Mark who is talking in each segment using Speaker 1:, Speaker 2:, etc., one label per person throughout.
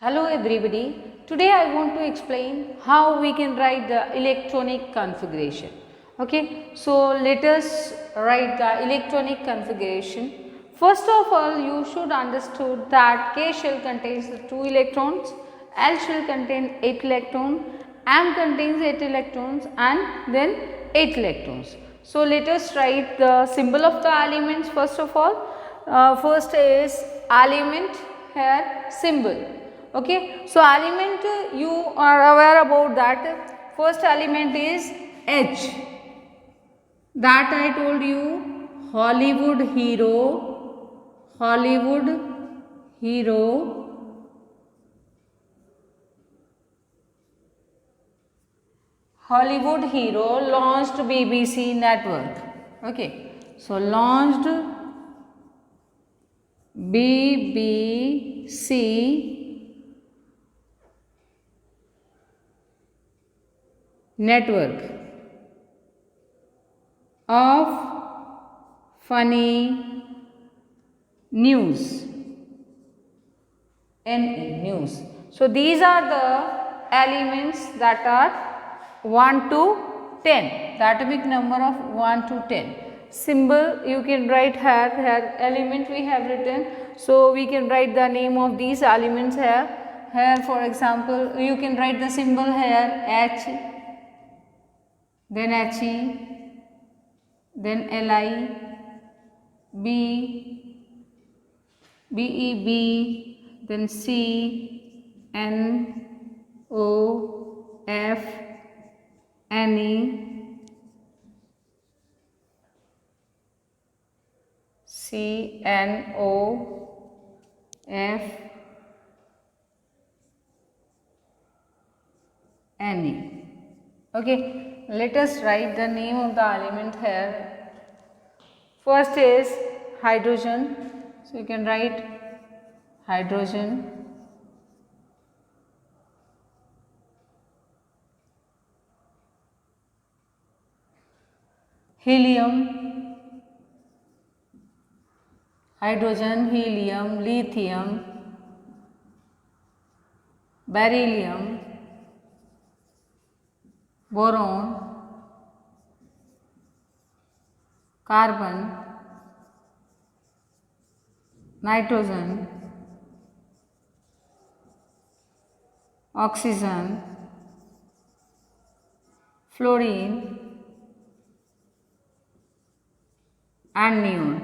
Speaker 1: Hello everybody. Today I want to explain how we can write the electronic configuration. Okay, so let us write the electronic configuration. First of all, you should understood that K shell contains 2 electrons, L shell contains 8 electrons, M contains 8 electrons and then 8 electrons. So let us write the symbol of the elements first of all. First is element here symbol. Okay, so element you are aware about that. First element is H, that I told you, Hollywood hero, Hollywood hero, Hollywood hero launched BBC network. Okay, so launched BBC network of funny news, news. So these are the elements that are 1 to 10, the atomic number of 1 to 10. Symbol you can write here element we have written, so we can write the name of these elements here. Here for example you can write the symbol here H, then He, then Li, B, Beb, then C, N, O, F, Ne, C, N, O, F, Ne. Okay, let us write the name of the element here. First is hydrogen, so you can write hydrogen. Helium, hydrogen, helium, lithium, beryllium, boron, carbon, nitrogen, oxygen, fluorine and neon.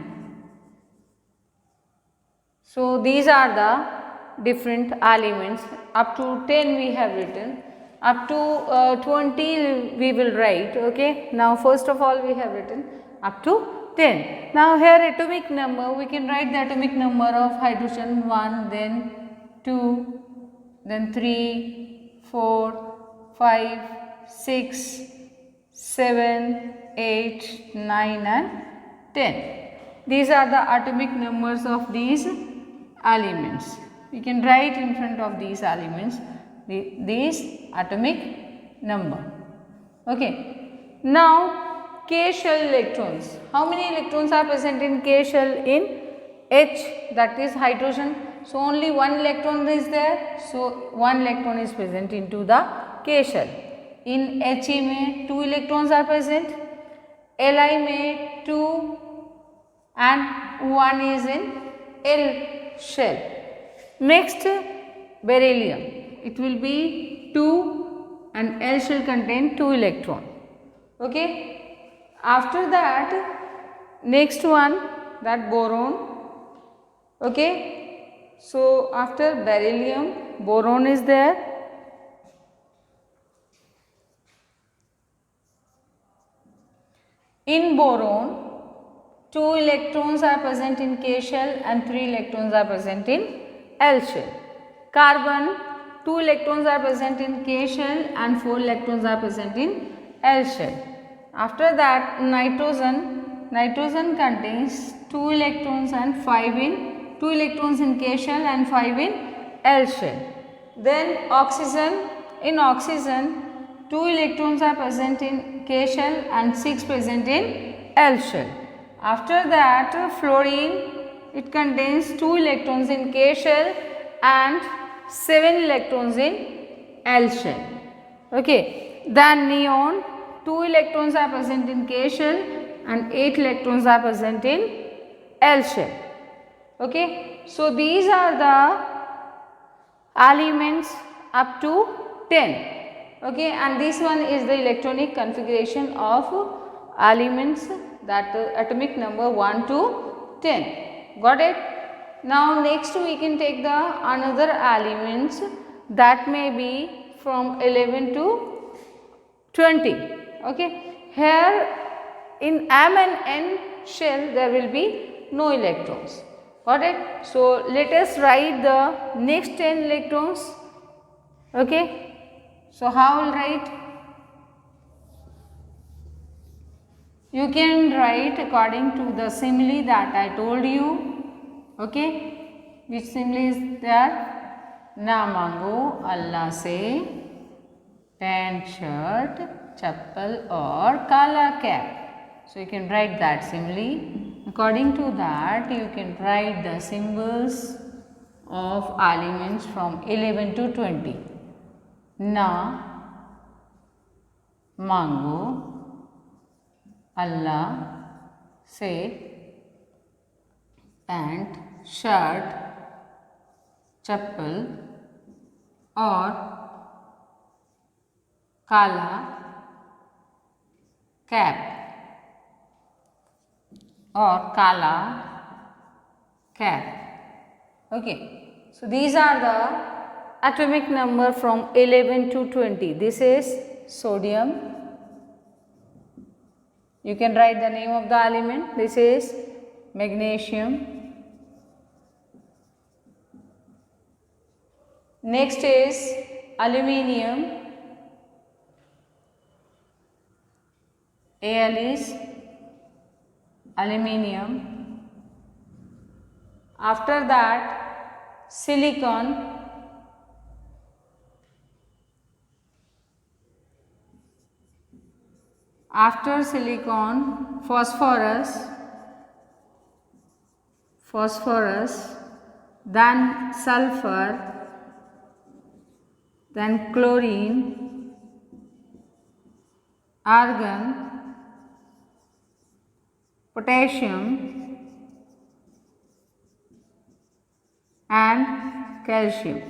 Speaker 1: So these are the different elements. Up to 10 we have written. Up to 20 we will write. Okay. Now first of all we have written up to 10. Now here atomic number, we can write the atomic number of hydrogen 1, then 2, then 3, 4, 5, 6, 7, 8, 9 and 10. These are the atomic numbers of these elements. We can write in front of these elements these atomic number. Okay. Now K shell electrons. How many electrons are present in K shell? In H, that is hydrogen. So only one electron is there. So one electron is present into the K shell. In He में 2 electrons are present. Li में 2 and 1 is in L shell. Next beryllium. It will be 2 and L shall contain 2 electron. Okay. After that next one, that boron. Okay. So after beryllium, boron is there. In boron 2 electrons are present in K shell and 3 electrons are present in L shell. Carbon 2 electrons are present in K shell and 4 electrons are present in L shell. After that nitrogen, nitrogen contains 2 electrons and 2 electrons in K shell and 5 in L shell. Then oxygen, in oxygen 2 electrons are present in K shell and 6 present in L shell. After that fluorine, it contains 2 electrons in K shell and 7 electrons in L shell. Okay. Then neon, 2 electrons are present in K shell and 8 electrons are present in L shell. Okay. So these are the elements up to 10. Okay, and this one is the electronic configuration of elements, that atomic number 1 to 10. Got it? Now next we can take the another elements that may be from 11 to 20. Okay, here in M and N shell there will be no electrons. Got it? So let us write the next 10 electrons. Okay, so how will write? You can write according to the simile that I told you. Okay, which simile is there? Na mango Allah se pant shirt chappal or kala cap. So you can write that simile. According to that you can write the symbols of elements from 11 to 20. Na mango Allah se pant shirt chappal or kala cap or kala cap. Okay, so these are the atomic number from 11 to 20. This is sodium. You can write the name of the element. This is magnesium. Next is aluminium. Al is aluminium. After that silicon. After silicon, phosphorus, then sulfur, then chlorine, argon, potassium and calcium.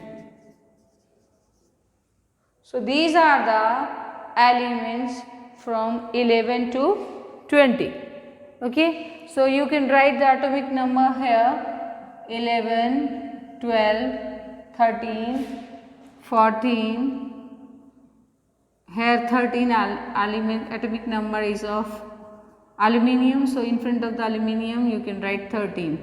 Speaker 1: So these are the elements from 11 to 20. Okay, so you can write the atomic number here: 11, 12, 13, 14. Here 13 element atomic number is of aluminium, so in front of the aluminium you can write 13.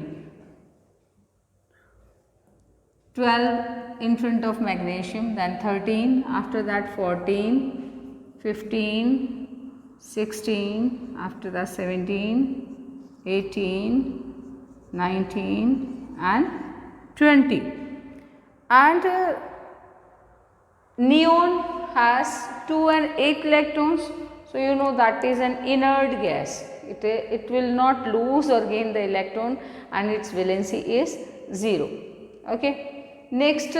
Speaker 1: 12 in front of magnesium, then 13, after that 14, 15, 16, after that 17, 18, 19 and 20. And neon has 2 and 8 electrons. So you know that is an inert gas. It will not lose or gain the electron and its valency is 0. Okay. Next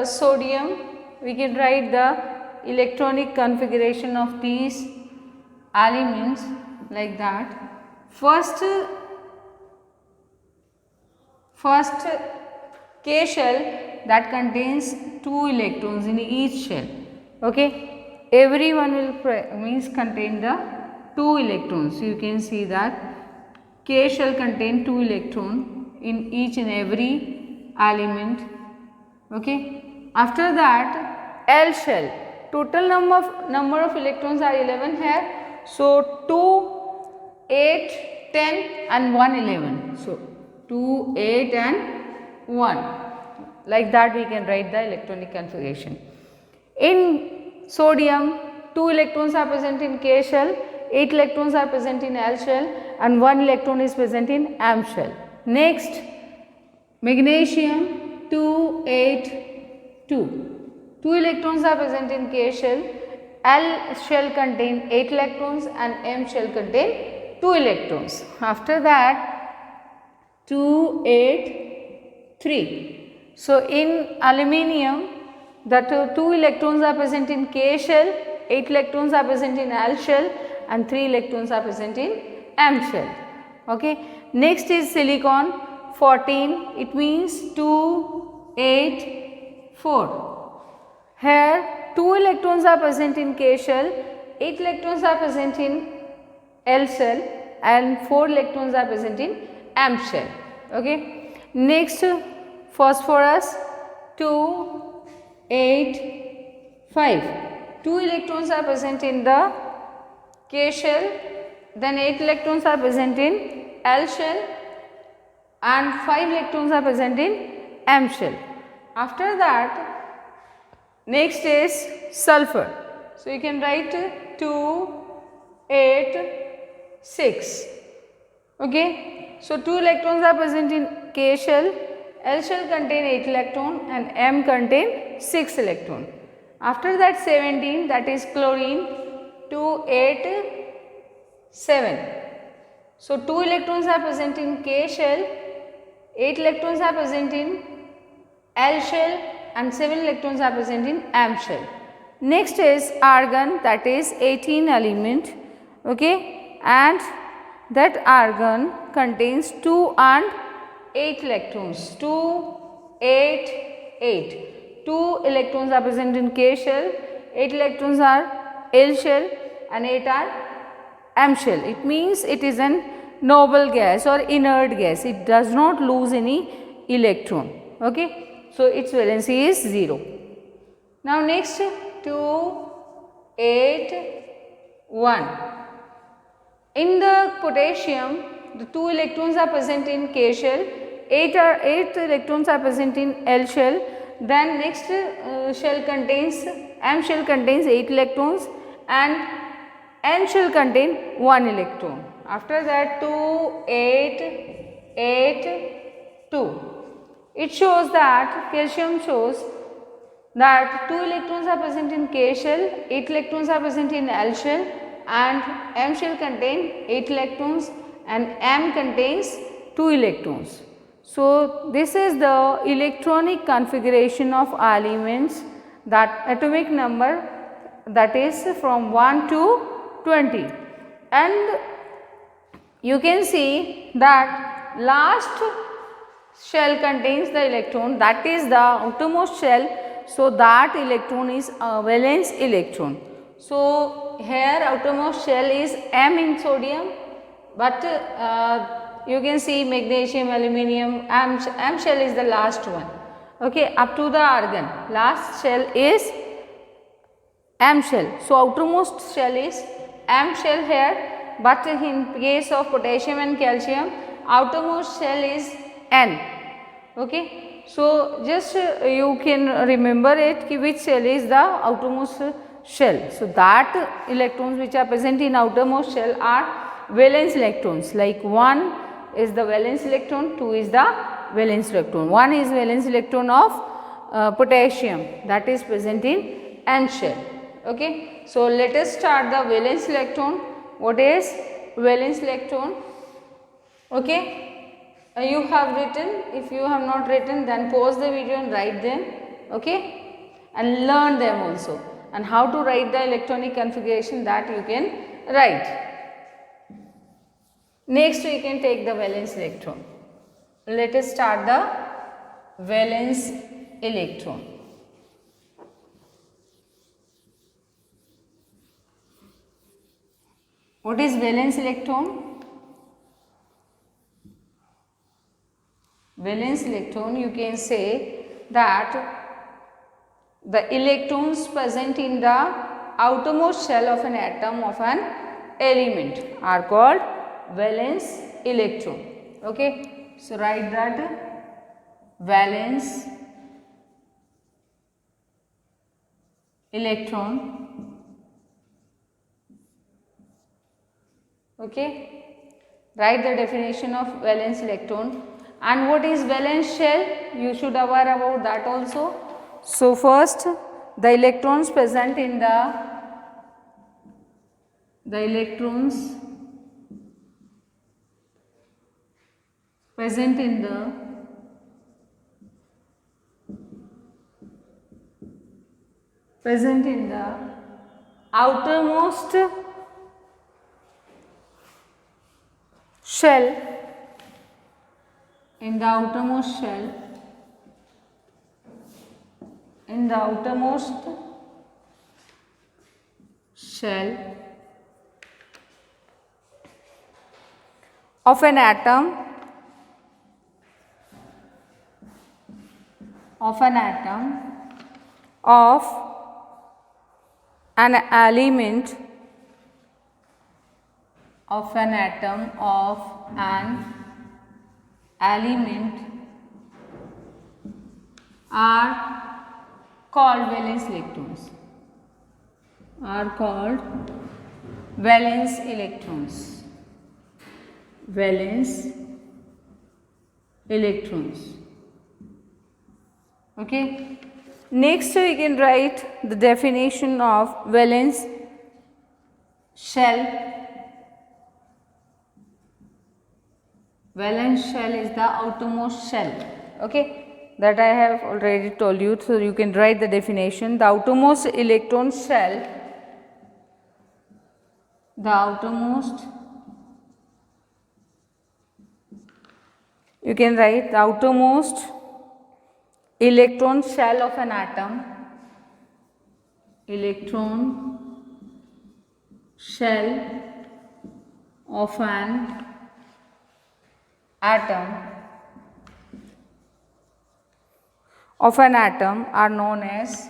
Speaker 1: sodium, we can write the electronic configuration of these elements like that. First K shell that contains 2 electrons in each shell. Okay, every one will contain the 2 electrons. You can see that K shell contain 2 electrons in each and every element. Okay, after that L shell, total number of electrons are 11 here. So 2, 8, 10 and 1 11. So 2, 8 and 1. Like that we can write the electronic configuration. In sodium, 2 electrons are present in K shell, 8 electrons are present in L shell and 1 electron is present in M shell. Next, magnesium, 2, 8, 2. 2 electrons are present in K shell, L shell contain 8 electrons and M shell contain 2 electrons. After that 2, 8, 3. So in aluminium, the two electrons are present in K shell, 8 electrons are present in L shell, and 3 electrons are present in M shell. Okay. Next is silicon, 14, it means 2, 8, 4. Here 2 electrons are present in K shell, 8 electrons are present in L shell, and 4 electrons are present in M shell. Okay. Next, phosphorus, 2, 8, 5. 2 electrons are present in the K shell, then 8 electrons are present in L shell, and 5 electrons are present in M shell. After that, next is sulfur. So you can write 2, 8, 6. Okay. So 2 electrons are present in K shell, L shell contain 8 electron and M contain 6 electron. After that 17, that is chlorine, 2, 8, 7. So 2 electrons are present in K shell, 8 electrons are present in L shell, and 7 electrons are present in M shell. Next is argon, that is 18 element. Okay. And that argon contains 2 and 8 electrons, 2, 8, 8. 2 electrons are present in K shell, 8 electrons are L shell, and 8 are M shell. It means it is an noble gas or inert gas. It does not lose any electron. Okay. So its valency is 0. Now next, 2, 8, 1. In the potassium, the 2 electrons are present in K shell, 8 electrons are present in L shell. Then next shell contains, M shell contains 8 electrons and N shell contain 1 electron. After that 2, 8, 8, 2. It shows that calcium shows that 2 electrons are present in K shell, 8 electrons are present in L shell, and M shell contain 8 electrons and M contains 2 electrons. So this is the electronic configuration of elements, that atomic number, that is from 1 to 20. And you can see that last shell contains the electron, that is the outermost shell. So that electron is a valence electron. So here outermost shell is M in sodium, but you can see magnesium, aluminium, M shell is the last one. Okay, up to the argon, last shell is M shell. So outermost shell is M shell here, but in case of potassium and calcium, outermost shell is N. Okay. So just you can remember it ki which shell is the outermost shell. So that electrons which are present in outermost shell are valence electrons, like 1 is the valence electron, 2 is the valence electron. 1 is valence electron of potassium, that is present in N shell. Okay. So let us start the valence electron. What is valence electron? Okay. You have written, if you have not written, then pause the video and write them. Okay. And learn them also, and how to write the electronic configuration, that you can write. Next we can take the valence electron. Let us start the valence electron. What is valence electron? Valence electron, you can say that the electrons present in the outermost shell of an atom of an element are called valence electron. Okay. So write that valence electron. Okay. Write the definition of valence electron. And what is valence shell? You should aware about that also. So first, the electrons present in the electrons present in the present in the outermost shell, in the outermost shell, in the outermost shell of an atom, of an element, of an atom of an element are called valence electrons, are called valence electrons, valence electrons. Okay. Next we can write the definition of valence shell. Valence shell is the outermost shell. Okay, that I have already told you, so you can write the definition. The outermost electron shell, the outermost, you can write the outermost electron shell of an atom, electron shell of an atom are known as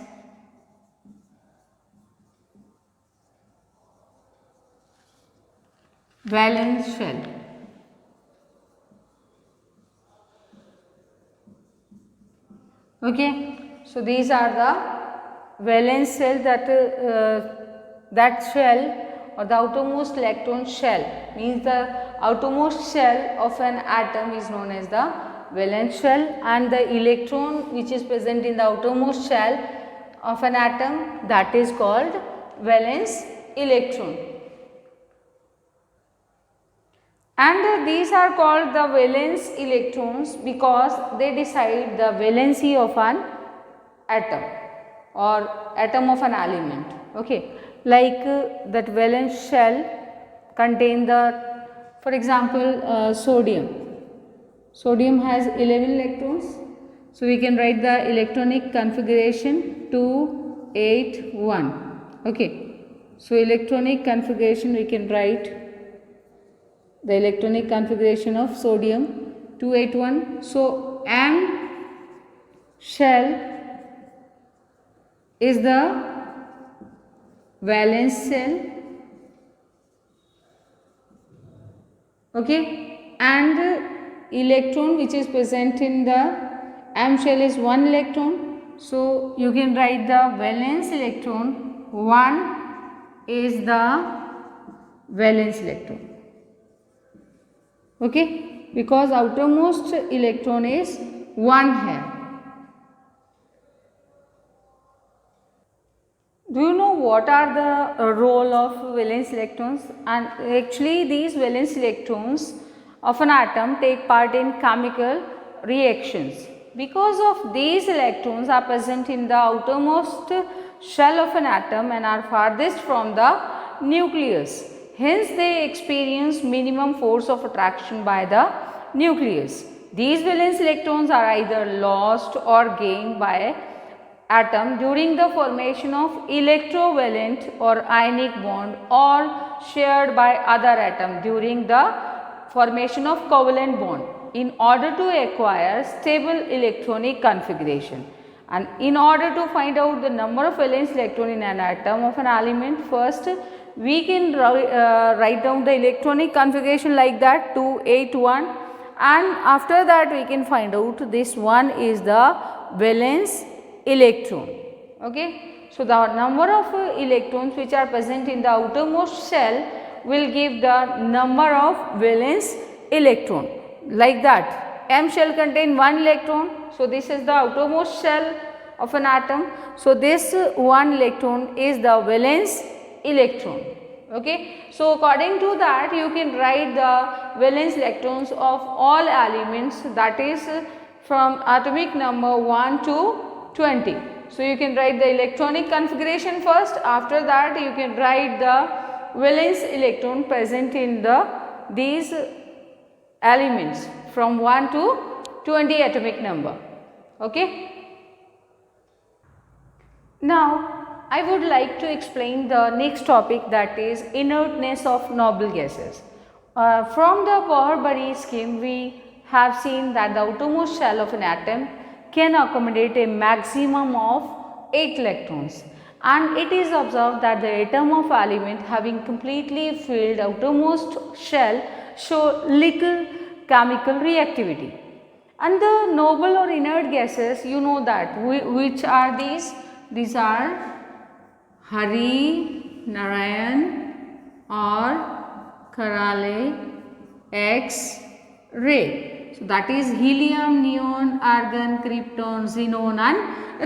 Speaker 1: valence shell. Okay, so these are the valence shell, that shell or the outermost electron shell, means the outermost shell of an atom is known as the valence shell, and the electron which is present in the outermost shell of an atom, that is called valence electron. And these are called the valence electrons because they decide the valency of an atom or atom of an element. Okay, like that valence shell contain the, for example, sodium. Sodium has 11 electrons, so we can write the electronic configuration 2, 8, 1. Okay, so electronic configuration we can write the electronic configuration of sodium 281. So M shell is the valence shell, okay, and electron which is present in the M shell is 1 electron. So you can write the valence electron, 1 is the valence electron. Okay, because outermost electron is 1 here. Do you know what are the role of valence electrons? And actually these valence electrons of an atom take part in chemical reactions. Because of these electrons are present in the outermost shell of an atom and are farthest from the nucleus. Hence, they experience minimum force of attraction by the nucleus. These valence electrons are either lost or gained by atom during the formation of electrovalent or ionic bond, or shared by other atom during the formation of covalent bond, in order to acquire stable electronic configuration. And in order to find out the number of valence electron in an atom of an element, first we can write down the electronic configuration like that 2, 8, 1, and after that we can find out this one is the valence electron. Okay. So, the number of electrons which are present in the outermost shell will give the number of valence electron, like that. M shell contain 1 electron. So, this is the outermost shell of an atom. So, this 1 electron is the valence electron. Okay. So, according to that you can write the valence electrons of all elements, that is from atomic number 1 to 20. So you can write the electronic configuration first, after that you can write the valence electron present in these elements from 1 to 20 atomic number. Okay. Now I would like to explain the next topic, that is inertness of noble gases. From the Bohr-Barré scheme we have seen that the outermost shell of an atom can accommodate a maximum of 8 electrons, and it is observed that the atom of element having completely filled outermost shell show little chemical reactivity. And the noble or inert gases, you know that which are these? These are Hari, Narayan or Karale, X, ray. So that is helium, neon, argon, krypton, xenon and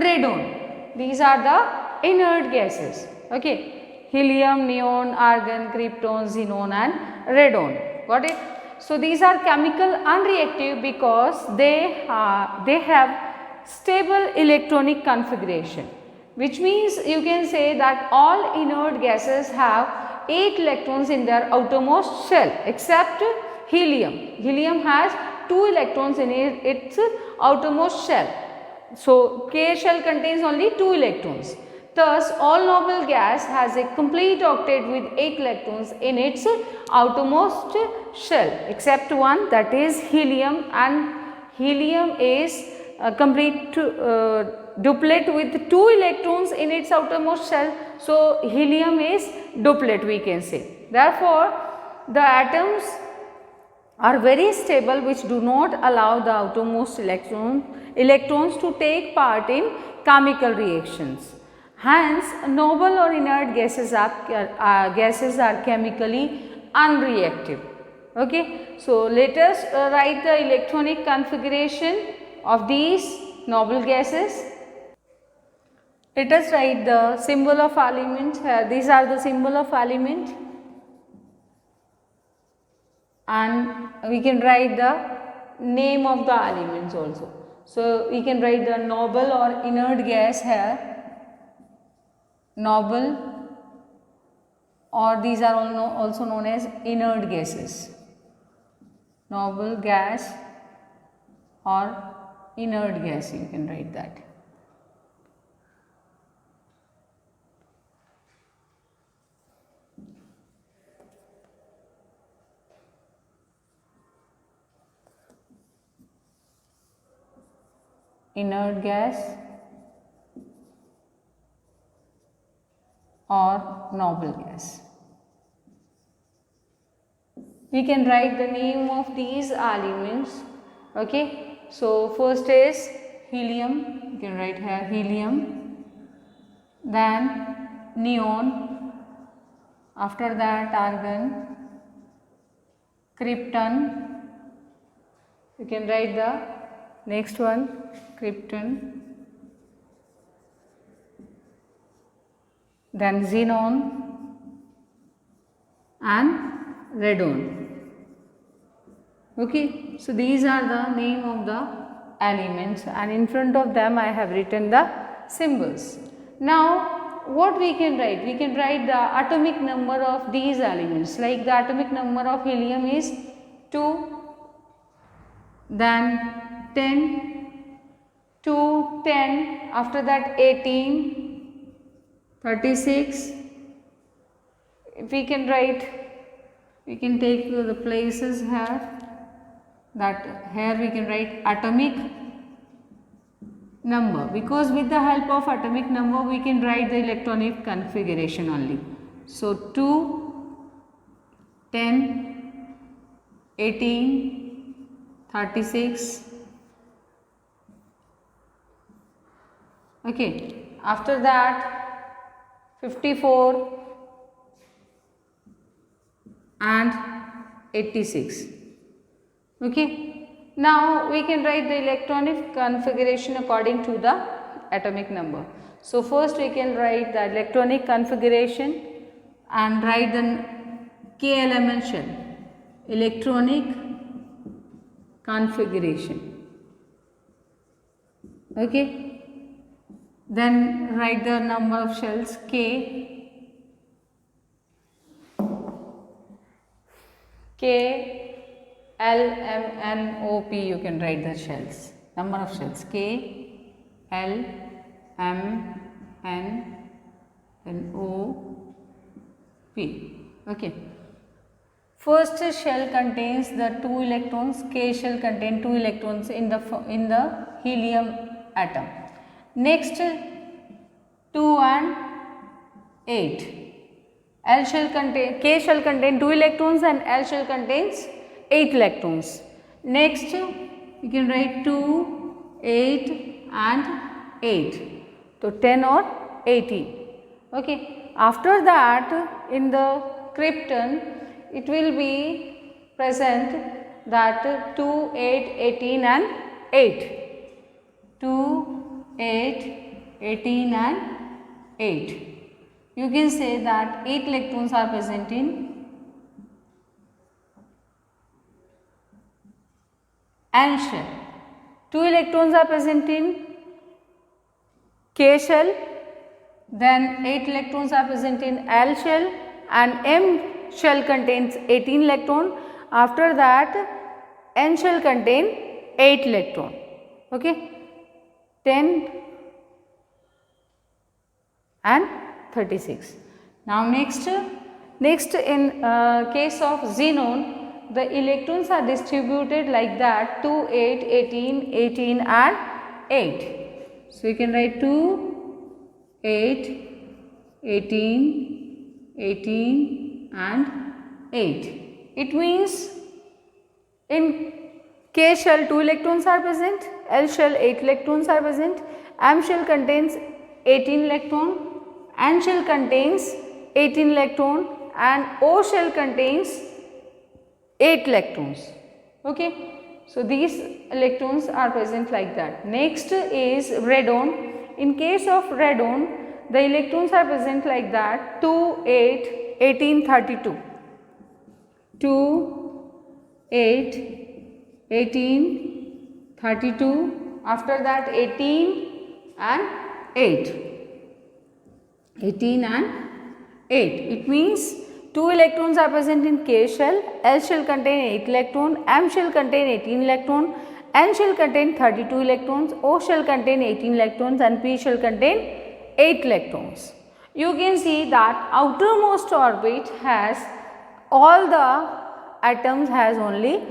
Speaker 1: radon. These are the inert gases. Okay. Helium, neon, argon, krypton, xenon and radon. Got it? So these are chemical unreactive because they have stable electronic configuration, which means you can say that all inert gases have 8 electrons in their outermost shell except helium. Helium has 2 electrons in its outermost shell. So K shell contains only 2 electrons. Thus, all noble gas has a complete octet with 8 electrons in its outermost shell except one, that is helium, and helium is a complete duplet with 2 electrons in its outermost shell. So, helium is duplet, we can say. Therefore, the atoms are very stable, which do not allow the outermost electrons to take part in chemical reactions. Hence, noble or inert gases are chemically unreactive. Okay. So, let us write the electronic configuration of these noble gases. Let us write the symbol of element here. These are the symbol of element, and we can write the name of the elements also. So, we can write the noble or inert gas here, noble, or these are also known as inert gases, noble gas or inert gas, you can write that. Inert gas or noble gas. We can write the name of these elements. Okay. So, first is helium, you can write here helium, then neon, after that argon, krypton, you can write the next one, krypton, then xenon and radon. Okay. So, these are the name of the elements, and in front of them I have written the symbols. Now, what we can write? We can write the atomic number of these elements, like the atomic number of helium is 2, then 10, 2, 10, after that 18, 36. If we can write, we can take the places here, that here we can write atomic number, because with the help of atomic number we can write the electronic configuration only. So, 2, 10, 18, 36. Okay. After that 54 and 86. Okay. Now, we can write the electronic configuration according to the atomic number. So, first we can write the electronic configuration and write the K element shell, electronic configuration. Okay. Then write the number of shells K. L, M, N, O, P, you can write the shells. Number of shells K, L, M, N, then O, P. Okay. First shell contains the 2 electrons. K shell contain 2 electrons in the helium atom. Next 2 and 8. K shell contain 2 electrons and L shell contains 8 electrons. Next you can write 2, 8 and 8. So 10 or 18. Okay. After that in the krypton it will be present that 2, 8, 18 and 8. 2, 8, 18 and 8. You can say that 8 electrons are present in N shell. 2 electrons are present in K shell. Then 8 electrons are present in L shell, and M shell contains 18 electron. After that N shell contain 8 electron. Okay, 10 and 36. Now next in case of xenon, the electrons are distributed like that: 2, 8, 18, 18 and 8. So you can write 2, 8, 18, 18 and 8. It means in K shell 2 electrons are present, L shell 8 electrons are present, M shell contains 18 electron, N shell contains 18 electron and O shell contains 8 electrons. Okay. So these electrons are present like that. Next is radon. In case of radon, the electrons are present like that: 2, 8, 18, 32. 2, 8, 18, 32. After that 18 and 8. 18 and 8. It means 2 electrons are present in K shell, L shell contain 8 electron, M shell contain 18 electron, N shell contain 32 electrons, O shell contain 18 electrons and P shell contain 8 electrons. You can see that outermost orbit has all the atoms has only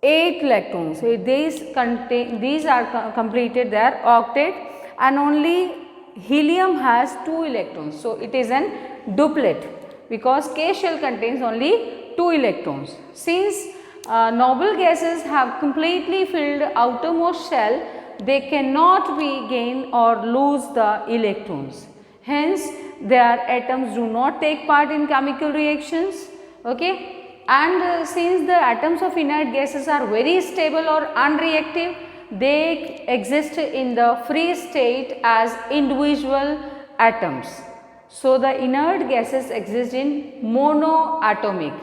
Speaker 1: 8 electrons. So these are completed their octet, and only helium has 2 electrons. So it is an duplet because K shell contains only 2 electrons. Since noble gases have completely filled outermost shell, they cannot be gain or lose the electrons. Hence their atoms do not take part in chemical reactions. Okay. And since the atoms of inert gases are very stable or unreactive, they exist in the free state as individual atoms. So the inert gases exist in monoatomic,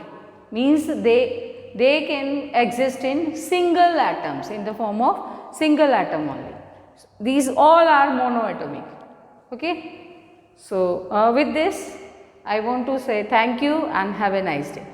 Speaker 1: means they can exist in single atoms, in the form of single atom only. These all are monoatomic. Okay. So with this I want to say thank you and have a nice day.